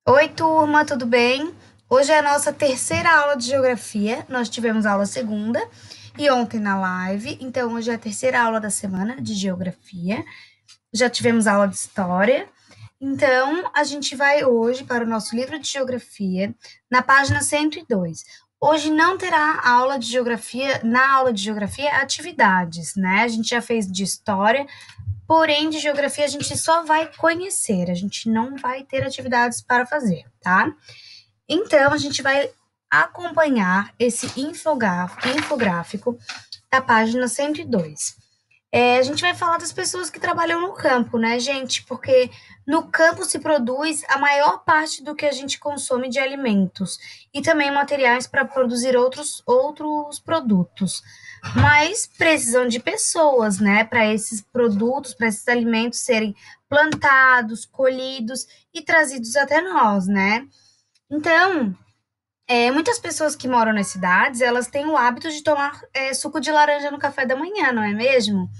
Oi, turma, tudo bem? Hoje é a nossa terceira aula de geografia. Nós tivemos aula segunda e ontem na live, então hoje é a terceira aula da semana de geografia. Já tivemos aula de história. Então, a gente vai hoje para o nosso livro de geografia, na página 102. Hoje não terá aula de geografia, na aula de geografia, atividades, né? A gente já fez de história, porém, de geografia a gente só vai conhecer, a gente não vai ter atividades para fazer, tá? Então, a gente vai acompanhar esse infográfico da página 102. A gente vai falar das pessoas que trabalham no campo, né, gente? Porque no campo se produz a maior parte do que a gente consome de alimentos e também materiais para produzir outros produtos. Mas precisam de pessoas, né, para esses produtos, para esses alimentos serem plantados, colhidos e trazidos até nós, né? Então, muitas pessoas que moram nas cidades, elas têm o hábito de tomar suco de laranja no café da manhã, não é mesmo?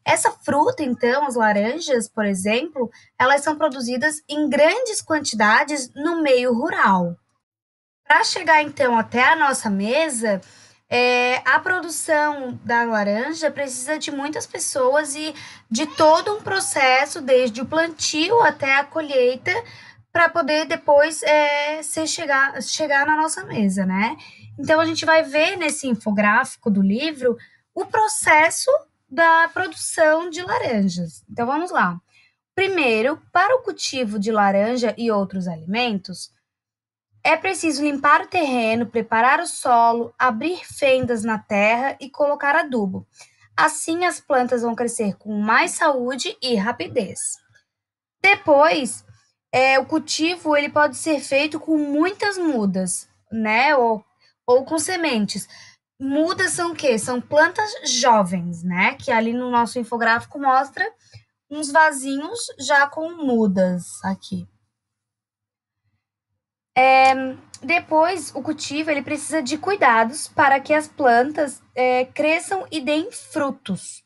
Essa fruta, então, as laranjas, por exemplo, elas são produzidas em grandes quantidades no meio rural. Para chegar, então, até a nossa mesa, a produção da laranja precisa de muitas pessoas e de todo um processo, desde o plantio até a colheita, para poder depois chegar na nossa mesa, né? Então, a gente vai ver nesse infográfico do livro o processo da produção de laranjas. Então, vamos lá. Primeiro, para o cultivo de laranja e outros alimentos, é preciso limpar o terreno, preparar o solo, abrir fendas na terra e colocar adubo. Assim, as plantas vão crescer com mais saúde e rapidez. Depois, o cultivo ele pode ser feito com muitas mudas, né? Ou com sementes. Mudas são o quê? São plantas jovens, né? Que ali no nosso infográfico mostra uns vasinhos já com mudas aqui. Depois, o cultivo ele precisa de cuidados para que as plantas cresçam e deem frutos.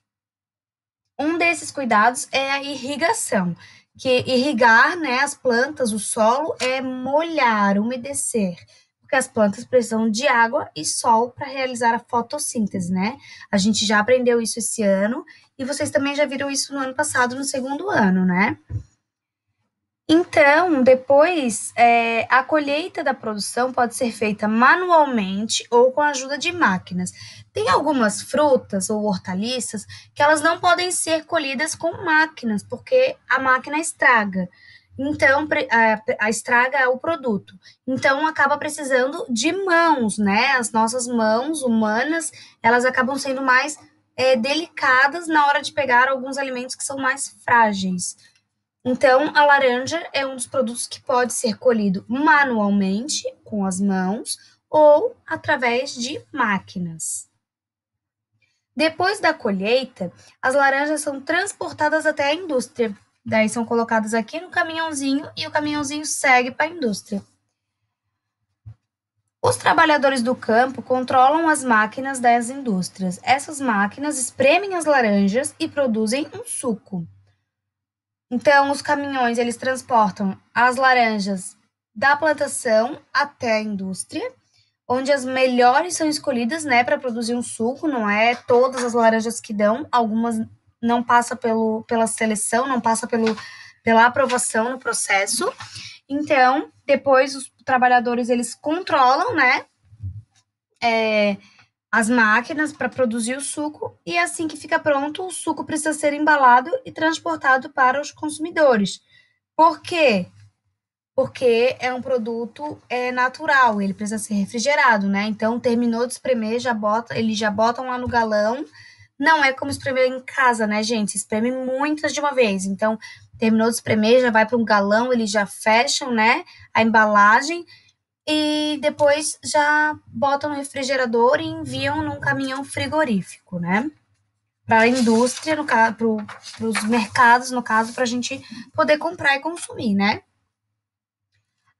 Um desses cuidados é a irrigação, que irrigar, né, as plantas, o solo, é molhar, umedecer, porque as plantas precisam de água e sol para realizar a fotossíntese, né? A gente já aprendeu isso esse ano e vocês também já viram isso no ano passado, no segundo ano, né? Então, depois, a colheita da produção pode ser feita manualmente ou com a ajuda de máquinas. Tem algumas frutas ou hortaliças que elas não podem ser colhidas com máquinas, porque a máquina estraga. Então, estraga o produto. Então, acaba precisando de mãos, né? As nossas mãos humanas, elas acabam sendo mais delicadas na hora de pegar alguns alimentos que são mais frágeis. Então, a laranja é um dos produtos que pode ser colhido manualmente, com as mãos, ou através de máquinas. Depois da colheita, as laranjas são transportadas até a indústria. Daí são colocadas aqui no caminhãozinho e o caminhãozinho segue para a indústria. Os trabalhadores do campo controlam as máquinas das indústrias. Essas máquinas espremem as laranjas e produzem um suco. Então, os caminhões, eles transportam as laranjas da plantação até a indústria, onde as melhores são escolhidas, né, para produzir um suco, não é todas as laranjas que dão, algumas não passa pela seleção, não passa pela aprovação no processo. Então, depois os trabalhadores, eles controlam, né, as máquinas para produzir o suco e assim que fica pronto, o suco precisa ser embalado e transportado para os consumidores. Por quê? Porque é um produto natural, ele precisa ser refrigerado, né? Então, terminou de espremer, eles já botam lá no galão. Não é como espremer em casa, né, gente? Se espreme muitas de uma vez. Então, terminou de espremer, já vai para um galão, eles já fecham, né, a embalagem e depois já botam no refrigerador e enviam num caminhão frigorífico, né? Para a indústria, no caso, para os mercados, no caso, para a gente poder comprar e consumir, né?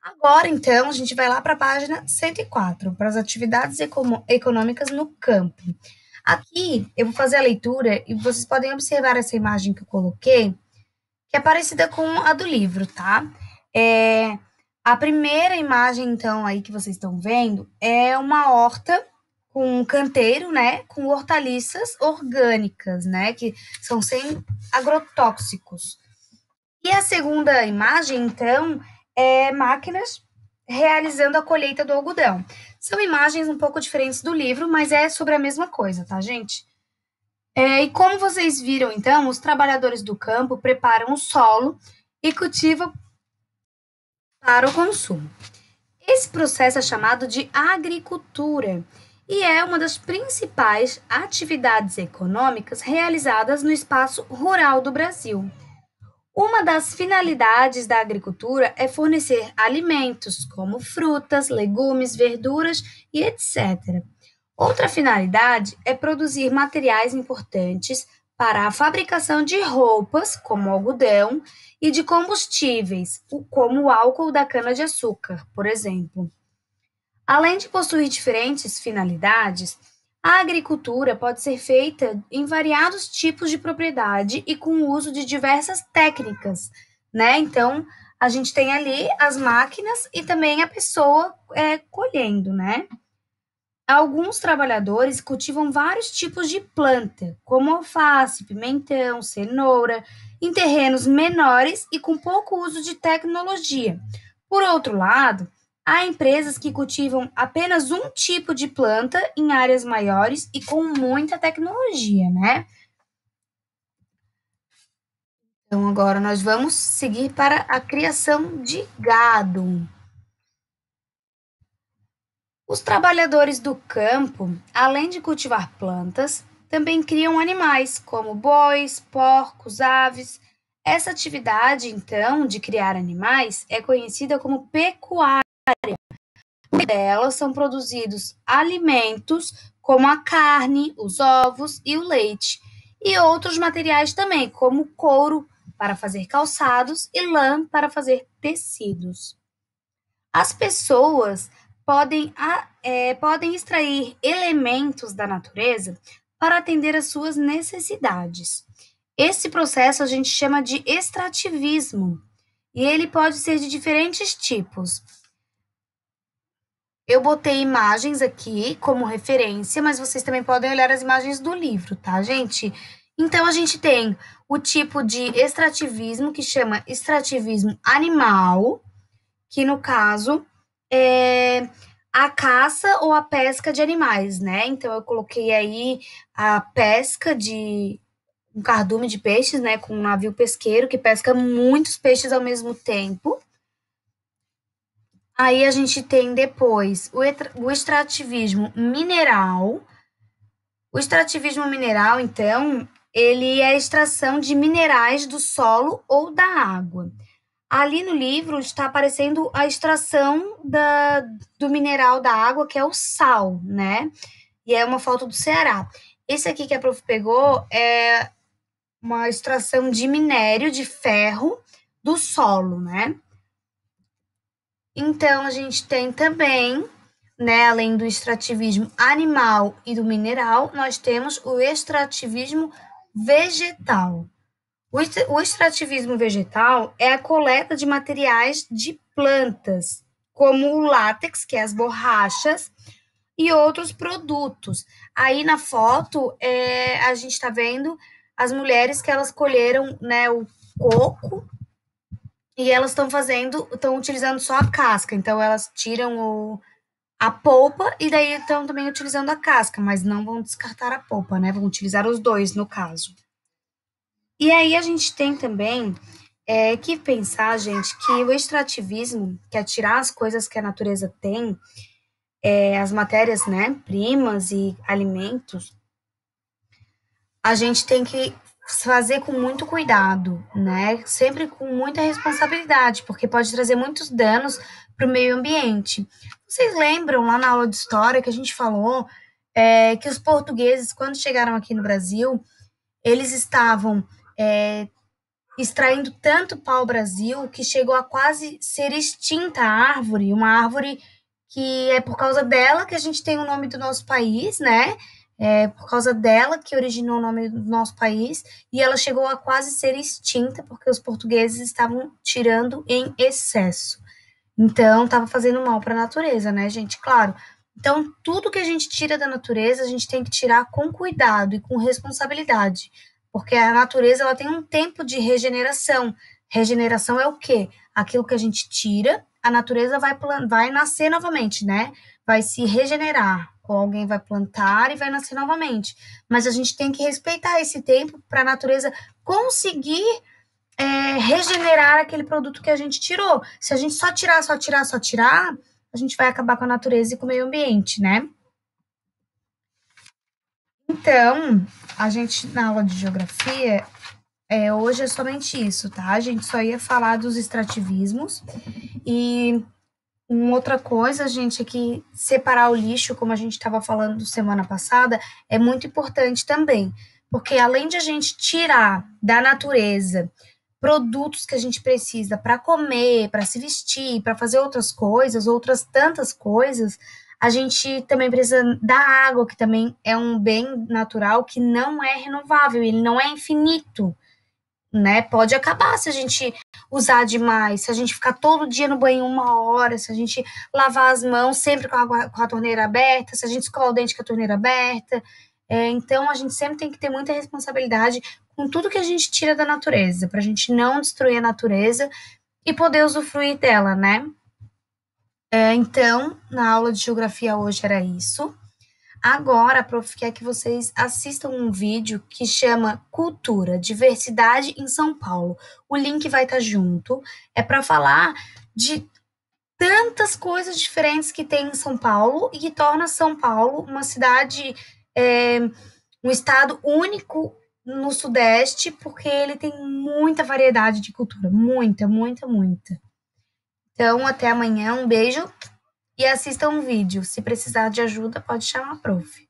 Agora, então, a gente vai lá para a página 104, para as atividades econômicas no campo. Aqui eu vou fazer a leitura e vocês podem observar essa imagem que eu coloquei, que é parecida com a do livro, tá? A primeira imagem, então, aí que vocês estão vendo é uma horta com um canteiro, né, com hortaliças orgânicas, né, que são sem agrotóxicos. E a segunda imagem, então, é máquinas realizando a colheita do algodão. São imagens um pouco diferentes do livro, mas é sobre a mesma coisa, tá, gente? E como vocês viram, então, os trabalhadores do campo preparam o solo e cultivam para o consumo. Esse processo é chamado de agricultura e é uma das principais atividades econômicas realizadas no espaço rural do Brasil. Uma das finalidades da agricultura é fornecer alimentos, como frutas, legumes, verduras e etc. Outra finalidade é produzir materiais importantes para a fabricação de roupas, como algodão, e de combustíveis, como o álcool da cana-de-açúcar, por exemplo. Além de possuir diferentes finalidades, a agricultura pode ser feita em variados tipos de propriedade e com o uso de diversas técnicas, né? Então, a gente tem ali as máquinas e também a pessoa colhendo, né? Alguns trabalhadores cultivam vários tipos de planta, como alface, pimentão, cenoura, em terrenos menores e com pouco uso de tecnologia. Por outro lado, há empresas que cultivam apenas um tipo de planta em áreas maiores e com muita tecnologia, né? Então, agora nós vamos seguir para a criação de gado. Os trabalhadores do campo, além de cultivar plantas, também criam animais, como bois, porcos, aves. Essa atividade, então, de criar animais é conhecida como pecuária. Delas são produzidos alimentos como a carne, os ovos e o leite, e outros materiais também, como couro para fazer calçados e lã para fazer tecidos. As pessoas podem extrair elementos da natureza para atender às suas necessidades. Esse processo a gente chama de extrativismo e ele pode ser de diferentes tipos. Eu botei imagens aqui como referência, mas vocês também podem olhar as imagens do livro, tá, gente? Então, a gente tem o tipo de extrativismo que chama extrativismo animal, que no caso é a caça ou a pesca de animais, né? Então eu coloquei aí a pesca de um cardume de peixes, né, com um navio pesqueiro que pesca muitos peixes ao mesmo tempo. Aí a gente tem depois o extrativismo mineral. O extrativismo mineral, então, ele é a extração de minerais do solo ou da água. Ali no livro está aparecendo a extração do mineral da água, que é o sal, né? E é uma foto do Ceará. Esse aqui que a prof pegou é uma extração de minério de ferro do solo, né? Então, a gente tem também, né, além do extrativismo animal e do mineral, nós temos o extrativismo vegetal. O extrativismo vegetal é a coleta de materiais de plantas, como o látex, que é as borrachas, e outros produtos. Aí na foto, a gente está vendo as mulheres que elas colheram, né, o coco e elas estão utilizando só a casca. Então elas tiram a polpa e daí estão também utilizando a casca, mas não vão descartar a polpa, né? Vão utilizar os dois no caso. E aí a gente tem também que pensar, gente, que o extrativismo, que é tirar as coisas que a natureza tem, as matérias, né, primas e alimentos, a gente tem que fazer com muito cuidado, né? Sempre com muita responsabilidade, porque pode trazer muitos danos para o meio ambiente. Vocês lembram lá na aula de história que a gente falou que os portugueses, quando chegaram aqui no Brasil, eles estavam extraindo tanto pau-brasil que chegou a quase ser extinta a árvore, uma árvore que é por causa dela que a gente tem o nome do nosso país, né? É por causa dela que originou o nome do nosso país, e ela chegou a quase ser extinta porque os portugueses estavam tirando em excesso. Então, estava fazendo mal para a natureza, né, gente? Claro. Então, tudo que a gente tira da natureza, a gente tem que tirar com cuidado e com responsabilidade, porque a natureza ela tem um tempo de regeneração. Regeneração é o quê? Aquilo que a gente tira, a natureza vai nascer novamente, né? Vai se regenerar, ou alguém vai plantar e vai nascer novamente. Mas a gente tem que respeitar esse tempo para a natureza conseguir regenerar aquele produto que a gente tirou. Se a gente só tirar, a gente vai acabar com a natureza e com o meio ambiente, né? Então, a gente, na aula de geografia, hoje é somente isso, tá? A gente só ia falar dos extrativismos e uma outra coisa, gente, é que separar o lixo, como a gente estava falando semana passada, é muito importante também. Porque além de a gente tirar da natureza produtos que a gente precisa para comer, para se vestir, para fazer outras coisas, outras tantas coisas, a gente também precisa da água, que também é um bem natural que não é renovável, ele não é infinito, né? Pode acabar se a gente usar demais, se a gente ficar todo dia no banho 1 hora, se a gente lavar as mãos sempre com a torneira aberta, se a gente escovar o dente com a torneira aberta. Então, a gente sempre tem que ter muita responsabilidade com tudo que a gente tira da natureza, para a gente não destruir a natureza e poder usufruir dela, né? Então, na aula de geografia hoje era isso. Agora, a prof quer que vocês assistam um vídeo que chama Cultura, Diversidade em São Paulo. O link vai estar junto. É para falar de tantas coisas diferentes que tem em São Paulo e que torna São Paulo uma cidade, um estado único no Sudeste, porque ele tem muita variedade de cultura. Muita, muita, muita. Então, até amanhã. Um beijo e assistam um vídeo. Se precisar de ajuda, pode chamar a prof.